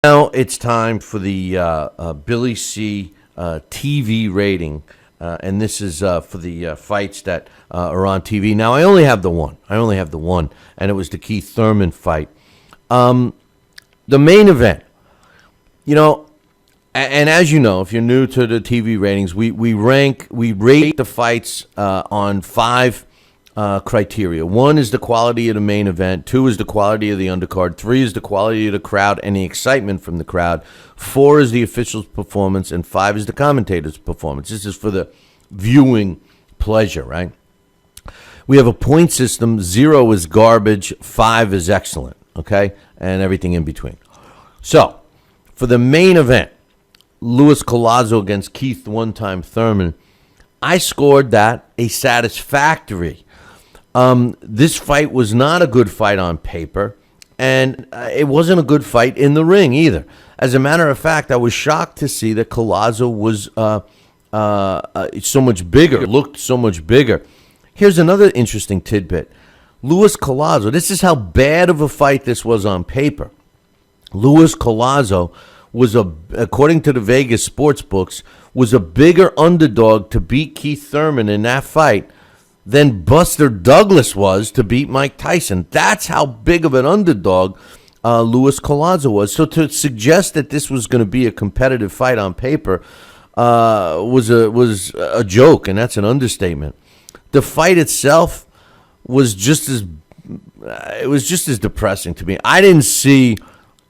Now it's time for the Billy C. TV rating, and this is for the fights that are on TV. Now I only have the one. And it was the Keith Thurman fight. The main event, you know, and as you know, if you're new to the TV ratings, we rate the fights on five criteria. One is the quality of the main event. Two is the quality of the undercard. Three is the quality of the crowd and the excitement from the crowd. Four is the official's performance, and five is the commentator's performance. This is for the viewing pleasure, right? We have a point system. 0 is garbage. 5 is excellent, okay? And everything in between. So, for the main event, Luis Collazo against Keith one-time Thurman, I scored that a satisfactory. This fight was not a good fight on paper, and it wasn't a good fight in the ring either. As a matter of fact, I was shocked to see that Collazo was so much bigger, looked so much bigger. Here's another interesting tidbit. Luis Collazo, this is how bad of a fight this was on paper. Luis Collazo was, according to the Vegas sports books, was a bigger underdog to beat Keith Thurman in that fight than Buster Douglas was to beat Mike Tyson. That's how big of an underdog Luis Collazo was. So to suggest that this was going to be a competitive fight on paper was a joke, and that's an understatement. The fight itself was just as depressing to me. I didn't see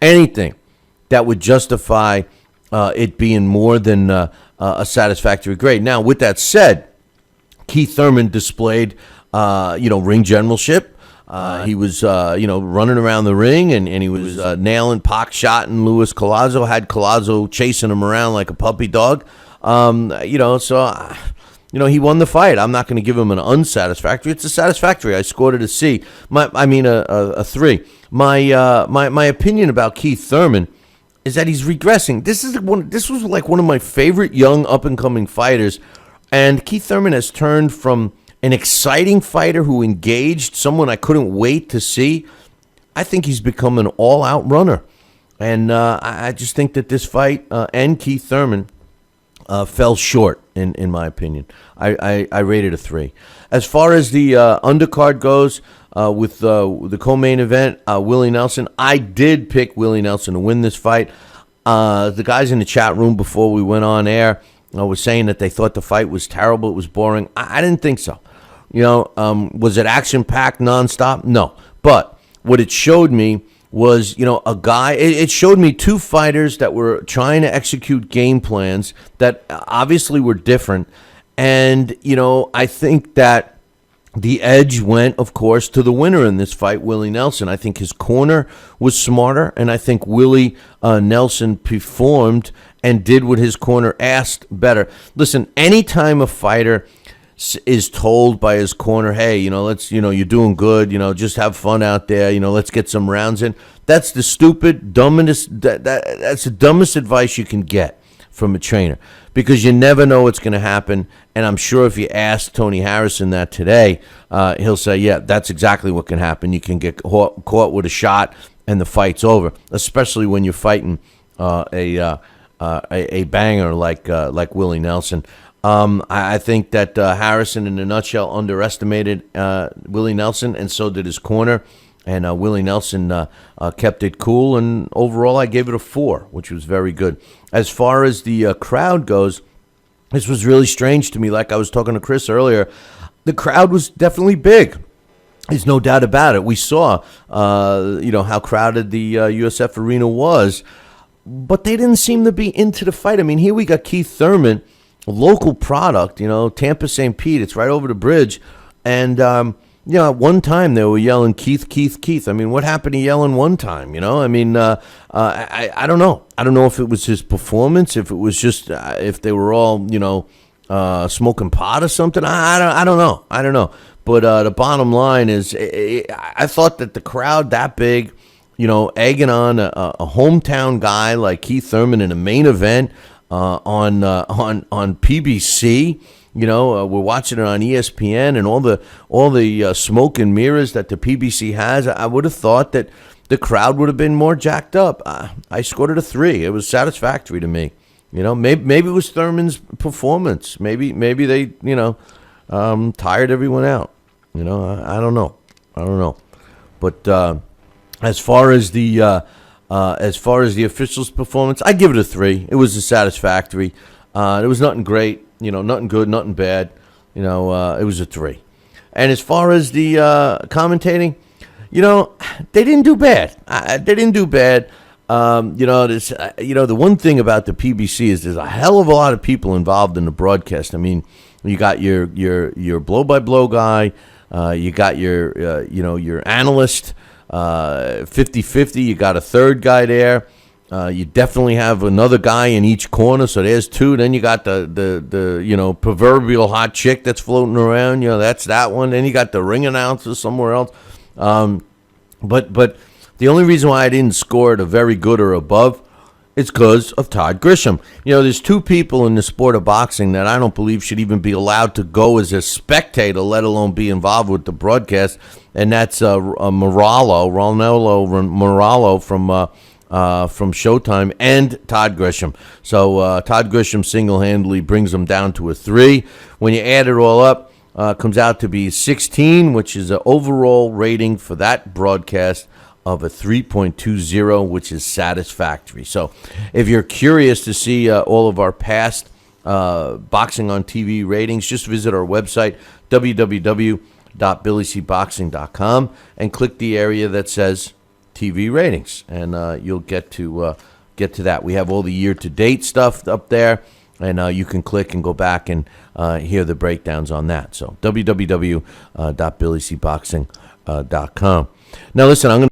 anything that would justify it being more than a satisfactory grade. Now, with that said, Keith Thurman displayed, ring generalship. He was, running around the ring, and he was nailing Pac shotting Luis Collazo, had Collazo chasing him around like a puppy dog. He won the fight. I'm not going to give him an unsatisfactory. It's a satisfactory. I scored it a C. A 3. My opinion about Keith Thurman is that he's regressing. This was like one of my favorite young up-and-coming fighters. And Keith Thurman has turned from an exciting fighter who engaged, someone I couldn't wait to see. I think he's become an all-out runner. And I just think that this fight and Keith Thurman fell short, in my opinion. I rated a 3. As far as the undercard goes, with the co-main event, Willie Nelson, I did pick Willie Nelson to win this fight. The guys in the chat room before we went on air was saying that they thought the fight was terrible, it was boring. I didn't think so. Was it action-packed nonstop? No. But what it showed me was, it showed me two fighters that were trying to execute game plans that obviously were different. And, I think that the edge went, of course, to the winner in this fight, Willie Nelson. I think his corner was smarter, and I think Willie Nelson performed and did what his corner asked better. Listen, anytime a fighter is told by his corner, hey, you're doing good, just have fun out there, let's get some rounds in, that's the that's the dumbest advice you can get from a trainer, because you never know what's going to happen. And I'm sure if you ask Tony Harrison that today, he'll say, yeah, that's exactly what can happen. You can get caught with a shot and the fight's over, especially when you're fighting a banger like Willie Nelson. I think that Harrison, in a nutshell, underestimated Willie Nelson, and so did his corner. And Willie Nelson kept it cool, and overall I gave it a 4, which was very good. As far as the crowd goes, this was really strange to me. Like I was talking to Chris earlier, the crowd was definitely big. There's no doubt about it. We saw, how crowded the USF arena was, but they didn't seem to be into the fight. I mean, here we got Keith Thurman, a local product, Tampa St. Pete. It's right over the bridge. And, at one time they were yelling, Keith, Keith, Keith. I mean, what happened to yelling one time, I don't know. I don't know if it was his performance, if it was just, if they were all, smoking pot or something. I don't know. But the bottom line is, I thought that the crowd that big, egging on a hometown guy like Keith Thurman in a main event on PBC. We're watching it on ESPN and all the smoke and mirrors that the PBC has. I would have thought that the crowd would have been more jacked up. I scored it a 3. It was satisfactory to me. Maybe it was Thurman's performance. Maybe they, tired everyone out. I don't know. But as far as the officials' performance, I give it a 3. It was a satisfactory. It was nothing great, nothing good, nothing bad. It was a 3. And as far as the commentating, they didn't do bad. They didn't do bad. The one thing about the PBC is there's a hell of a lot of people involved in the broadcast. I mean, you got your blow-by-blow guy. You got your analyst, 50-50. You got a third guy there. You definitely have another guy in each corner, so there's 2. Then you got the proverbial hot chick that's floating around. That's that one. Then you got the ring announcer somewhere else. But the only reason why I didn't score it a very good or above is because of Todd Grisham. There's 2 people in the sport of boxing that I don't believe should even be allowed to go as a spectator, let alone be involved with the broadcast, and that's Ronaldo from Showtime, and Todd Grisham. So Todd Grisham single-handedly brings them down to a 3. When you add it all up, comes out to be 16, which is an overall rating for that broadcast of a 3.20, which is satisfactory. So if you're curious to see all of our past Boxing on TV ratings, just visit our website, www.billycboxing.com, and click the area that says TV ratings, and you'll get to that. We have all the year-to-date stuff up there, and you can click and go back and hear the breakdowns on that. So www.billycboxing.com. Now, listen, I'm going to